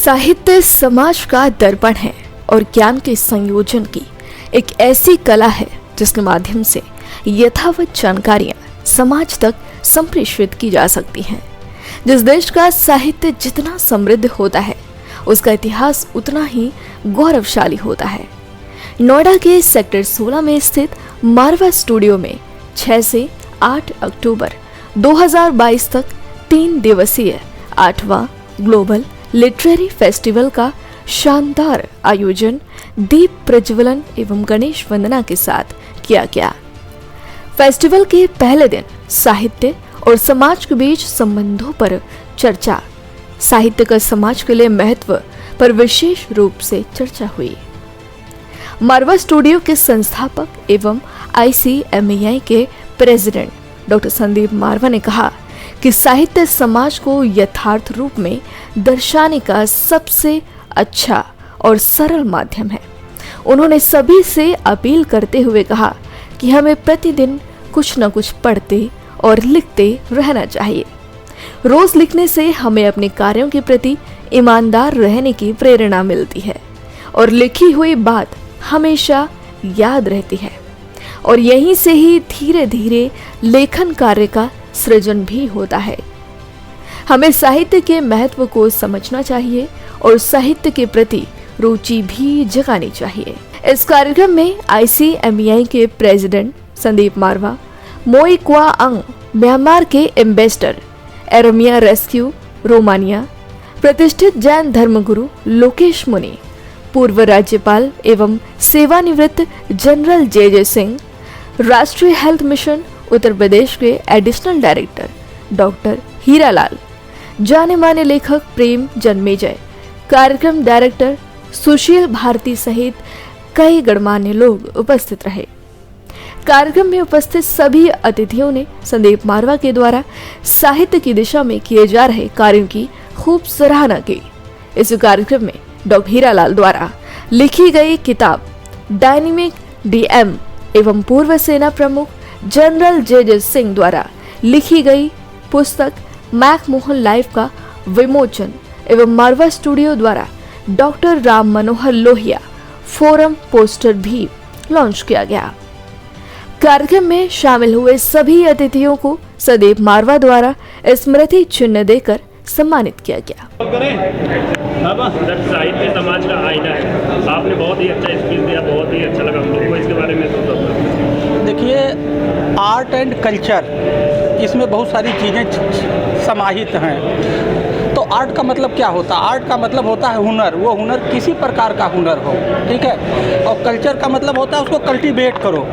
साहित्य समाज का दर्पण है और ज्ञान के संयोजन की एक ऐसी कला है जिसके माध्यम से यथावत जानकारियां समाज तक संप्रेषित की जा सकती हैं। जिस देश का साहित्य जितना समृद्ध होता है उसका इतिहास उतना ही गौरवशाली होता है। नोएडा के सेक्टर 16 में स्थित मारवा स्टूडियो में 6 से 8 अक्टूबर 2022 तक 3 दिवसीय 8वां ग्लोबल लिटरेरी फेस्टिवल का शानदार आयोजन दीप प्रज्वलन एवं गणेश वंदना के साथ किया गया। फेस्टिवल के पहले दिन साहित्य और समाज के बीच संबंधों पर चर्चा, साहित्य का समाज के लिए महत्व पर विशेष रूप से चर्चा हुई। मारवा स्टूडियो के संस्थापक एवं ICMAI के प्रेसिडेंट डॉक्टर संदीप मारवा ने कहा कि साहित्य समाज को यथार्थ रूप में दर्शाने का सबसे अच्छा और सरल माध्यम है। उन्होंने सभी से अपील करते हुए कहा कि हमें प्रतिदिन कुछ न कुछ पढ़ते और लिखते रहना चाहिए। रोज लिखने से हमें अपने कार्यों के प्रति ईमानदार रहने की प्रेरणा मिलती है और लिखी हुई बात हमेशा याद रहती है और यहीं से ही धीरे धीरे लेखन कार्य का सृजन भी होता है। हमें साहित्य के महत्व को समझना चाहिए और साहित्य के प्रति रुचि भी जगानी चाहिए। इस कार्यक्रम में ICMAI के प्रेसिडेंट संदीप मारवा, मोई क्वा अंग म्यांमार के एम्बेसडर, एरमिया रेस्क्यू रोमानिया, प्रतिष्ठित जैन धर्मगुरु लोकेश मुनि, पूर्व राज्यपाल एवं सेवानिवृत्त जनरल JJ सिंह, राष्ट्रीय हेल्थ मिशन उत्तर प्रदेश के एडिशनल डायरेक्टर डॉक्टर हीरालाल, जाने माने लेखक प्रेम जन्मेजय, कार्यक्रम डायरेक्टर सुशील भारती सहित कई गणमान्य लोग उपस्थित रहे। कार्यक्रम में उपस्थित सभी अतिथियों ने संदीप मारवा के द्वारा साहित्य की दिशा में किए जा रहे कार्यों की खूब सराहना की। इस कार्यक्रम में डॉक्टर हीरालाल द्वारा लिखी गई किताब डायनेमिक DM एवं पूर्व सेना प्रमुख जनरल JJ सिंह द्वारा लिखी गई पुस्तक मैकमोहन लाइफ का विमोचन एवं मारवा स्टूडियो द्वारा doctor Ram Manohar Lohia forum poster भी लॉन्च किया गया। कार्यक्रम में शामिल हुए सभी अतिथियों को संदीप मारवा द्वारा स्मृति चिन्ह देकर सम्मानित किया गया। साहित्य समाज का आईना है। आपने बहुत ही अच्छा स्पीच दिया, बहुत ही अच्छा लगा हम लोग को। इसके बारे में तो देखिए, आर्ट एंड कल्चर, इसमें बहुत सारी चीज़ें समाहित हैं। तो आर्ट का मतलब क्या होता है? आर्ट का मतलब होता है हुनर। वो हुनर किसी प्रकार का हुनर हो, ठीक है। और कल्चर का मतलब होता है उसको कल्टीवेट करो।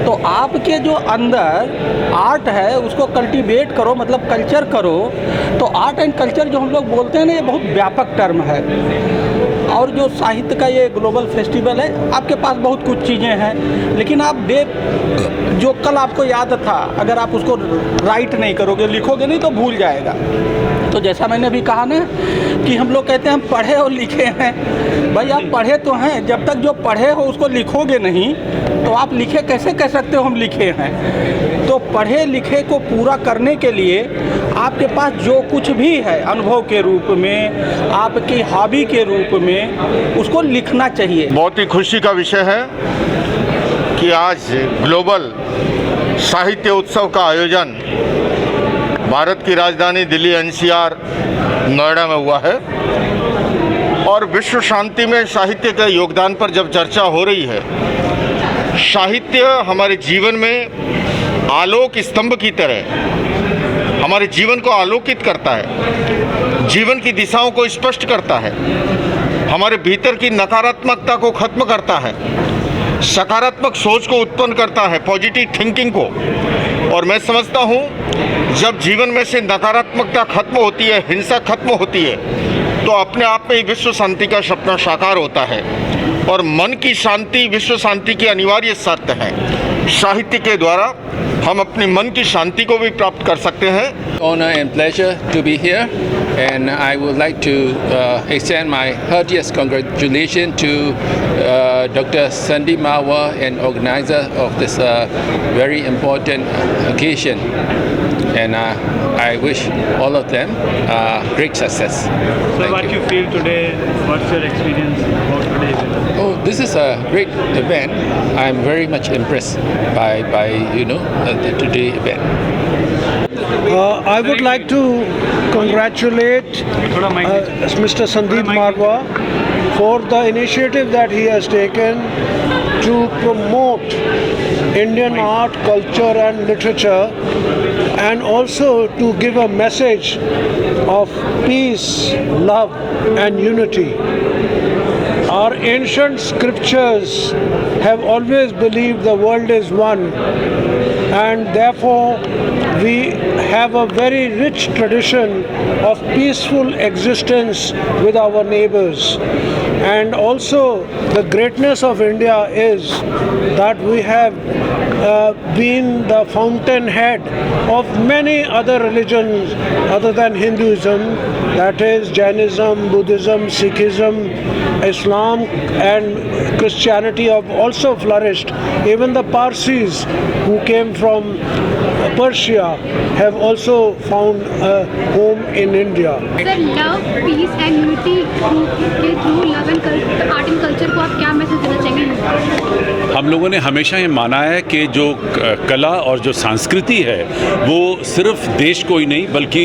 तो आपके जो अंदर आर्ट है उसको कल्टीवेट करो, मतलब कल्चर करो। तो आर्ट एंड कल्चर जो हम लोग बोलते हैं ना, ये बहुत व्यापक टर्म है। और जो साहित्य का ये ग्लोबल फेस्टिवल है, आपके पास बहुत कुछ चीज़ें हैं, लेकिन आप जो कल आपको याद था, अगर आप उसको राइट नहीं करोगे, लिखोगे नहीं, तो भूल जाएगा। तो जैसा मैंने अभी कहा ना कि हम लोग कहते हैं हम पढ़े और लिखे हैं। भाई आप पढ़े तो हैं, जब तक जो पढ़े हो उसको लिखोगे नहीं तो आप लिखे कैसे कह सकते हो हम लिखे हैं? तो पढ़े लिखे को पूरा करने के लिए आपके पास जो कुछ भी है अनुभव के रूप में, आपकी हॉबी के रूप में, उसको लिखना चाहिए। बहुत ही खुशी का विषय है कि आज ग्लोबल साहित्य उत्सव का आयोजन भारत की राजधानी दिल्ली NCR नोएडा में हुआ है। और विश्व शांति में साहित्य के योगदान पर जब चर्चा हो रही है, साहित्य हमारे जीवन में आलोक स्तंभ की तरह हमारे जीवन को आलोकित करता है, जीवन की दिशाओं को स्पष्ट करता है, हमारे भीतर की नकारात्मकता को खत्म करता है, सकारात्मक सोच को उत्पन्न करता है, पॉजिटिव थिंकिंग को। और मैं समझता हूँ जब जीवन में से नकारात्मकता खत्म होती है, हिंसा खत्म होती है, तो अपने आप में ही विश्व शांति का सपना साकार होता है। और मन की शांति विश्व शांति की अनिवार्य शर्त है। साहित्य के द्वारा हम अपने मन की शांति को भी प्राप्त कर सकते हैं। Honor and pleasure to be here, and I would like to extend my heartiest congratulations to Dr. Sandeep Marwah, and organizer of this very important occasion. And I wish all of them great success. So Thank what you. you feel today? What's your experience about today's event? Oh, this is a great event. I'm very much impressed by the today event. I would like to congratulate Mr. Sandeep Marwah for the initiative that he has taken to promote Indian art, culture and literature, and also to give a message of peace, love and unity. Our ancient scriptures have always believed the world is one, and therefore we have a very rich tradition of peaceful existence with our neighbors. And also the greatness of India is that we have been the fountainhead of many other religions other than Hinduism, that is Jainism, Buddhism, Sikhism, Islam and Christianity have also flourished. Even the Parsis who came from Persia have also found a home in India. Sir, love, peace and unity के through love and art and culture को आप क्या message देना चाहेंगे? हम लोगों ने हमेशा ये माना है कि जो कला और जो संस्कृति है वो सिर्फ देश को ही नहीं बल्कि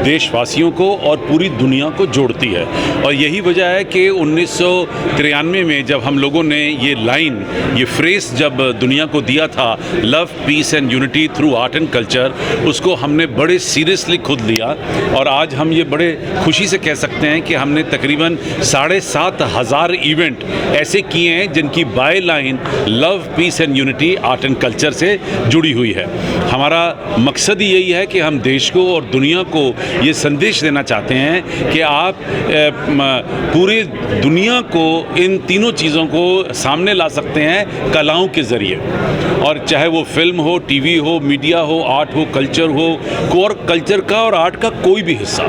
देशवासियों को और पूरी दुनिया को जोड़ती है। और यही वजह है कि 1993 में जब हम लोगों ने ये लाइन, ये फ्रेज जब दुनिया को दिया था, love, peace and unity through art and culture, उसको हमने बड़े सीरियसली खुद लिया। और आज हम ये बड़े खुशी से कह सकते हैं कि हमने तकरीबन 7,500 इवेंट ऐसे किए हैं जिनकी byline love, peace and unity art and culture से जुड़ी हुई है। हमारा मकसद ही यही है कि हम देश को और दुनिया को ये संदेश देना चाहते हैं कि आप पूरी दुनिया को इन तीनों चीज़ों को सामने ला सकते हैं कलाओं के ज़रिए। और चाहे वो फिल्म हो, टीवी हो, मीडिया हो, आर्ट हो, कल्चर हो, कोर कल्चर का और आर्ट का कोई भी हिस्सा।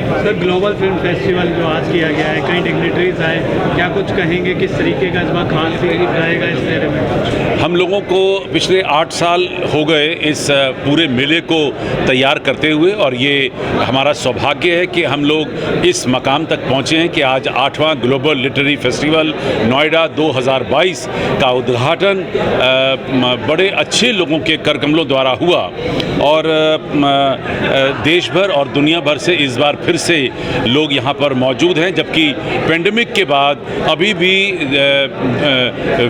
सर, ग्लोबल फिल्म फेस्टिवल जो आज किया गया है, कई डिग्निटरीज आए, क्या कुछ कहेंगे किस तरीके का इस बार खास रहेगा इस मेले में? हम लोगों को पिछले 8 साल हो गए इस पूरे मेले को तैयार करते हुए, और ये हमारा सौभाग्य है कि हम लोग इस मकाम तक पहुँचे हैं कि आज 8वां ग्लोबल लिटरेरी फेस्टिवल नोएडा 2022 का उद्घाटन बड़े अच्छे लोगों के करकमलों द्वारा हुआ। और देश भर और दुनिया भर से इस बार फिर से लोग यहाँ पर मौजूद हैं, जबकि पेंडेमिक के बाद अभी भी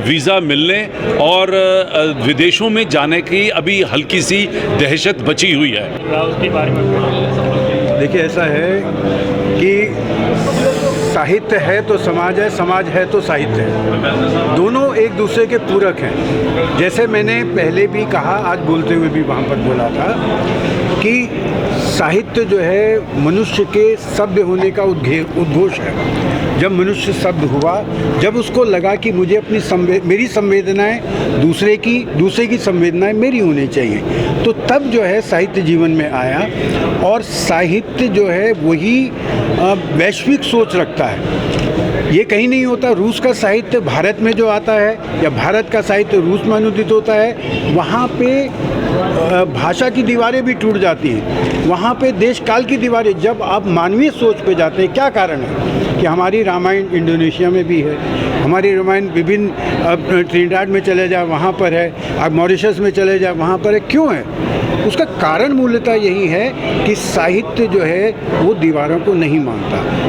वीज़ा मिलने और विदेशों में जाने की अभी हल्की सी दहशत बची हुई है। उसके बारे में देखिए, ऐसा है कि साहित्य है तो समाज है, समाज है तो साहित्य है, दोनों एक दूसरे के पूरक हैं। जैसे मैंने पहले भी कहा, आज बोलते हुए भी वहाँ पर बोला था कि साहित्य जो है मनुष्य के सभ्य होने का उद्घोष है। जब मनुष्य सभ्य हुआ, जब उसको लगा कि मुझे अपनी मेरी संवेदनाएं दूसरे की संवेदनाएं मेरी होनी चाहिए, तो तब जो है साहित्य जीवन में आया। और साहित्य जो है वही वैश्विक सोच रखता है। ये कहीं नहीं होता। रूस का साहित्य भारत में जो आता है या भारत का साहित्य रूस में अनुदित होता है, वहाँ पे भाषा की दीवारें भी टूट जाती हैं, वहाँ पे देश काल की दीवारें। जब आप मानवीय सोच पे जाते हैं, क्या कारण है कि हमारी रामायण इंडोनेशिया में भी है, हमारी रामायण विभिन्न ट्रिनिडाड में चले जाए वहाँ पर है, आप मॉरिशस में चले जाए वहाँ पर है। क्यों है? उसका कारण मूलतः यही है कि साहित्य जो है वो दीवारों को नहीं मानता।